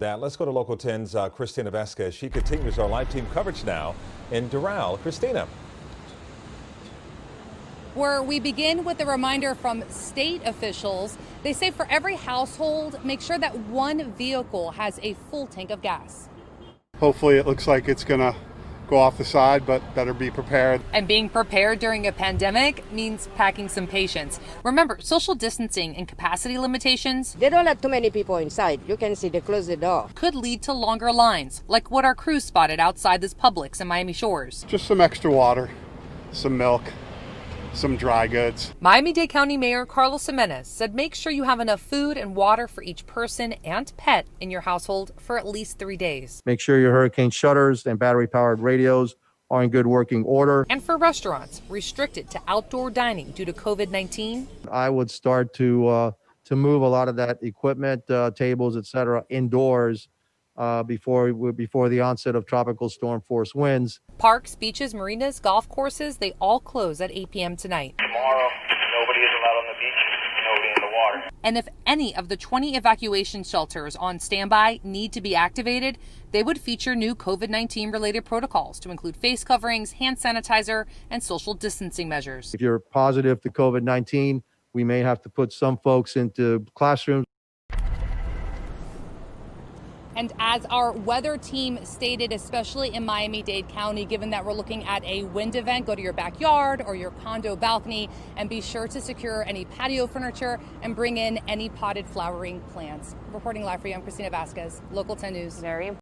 Let's go to Local 10's Christina Vasquez. She continues our live team coverage now in Doral. Christina. Where we begin with a reminder from state officials. They say for every household, make sure that one vehicle has a full tank of gas. Hopefully it looks like it's going to go off the side, but better be prepared. And being prepared during a pandemic means packing some patience. Remember, social distancing and capacity limitations. They don't let too many people inside. You can see they close the door. Could lead to longer lines, like what our crew spotted outside this Publix in Miami Shores. Just some extra water, some milk, some dry goods. Miami-Dade County Mayor Carlos Jimenez said make sure you have enough food and water for each person and pet in your household for at least 3 days. Make sure your hurricane shutters and battery-powered radios are in good working order. And for restaurants, restricted to outdoor dining due to COVID-19. I would start to move a lot of that equipment, tables, etc., indoors before the onset of tropical storm force winds. Parks, beaches, marinas, golf courses, they all close at 8 p.m. tonight. Tomorrow, nobody is allowed on the beach, nobody in the water. And if any of the 20 evacuation shelters on standby need to be activated, they would feature new COVID-19 related protocols to include face coverings, hand sanitizer, and social distancing measures. If you're positive to COVID-19, we may have to put some folks into classrooms. And as our weather team stated, especially in Miami-Dade County, given that we're looking at a wind event, go to your backyard or your condo balcony and be sure to secure any patio furniture and bring in any potted flowering plants. Reporting live for you, I'm Christina Vasquez, Local 10 News. Very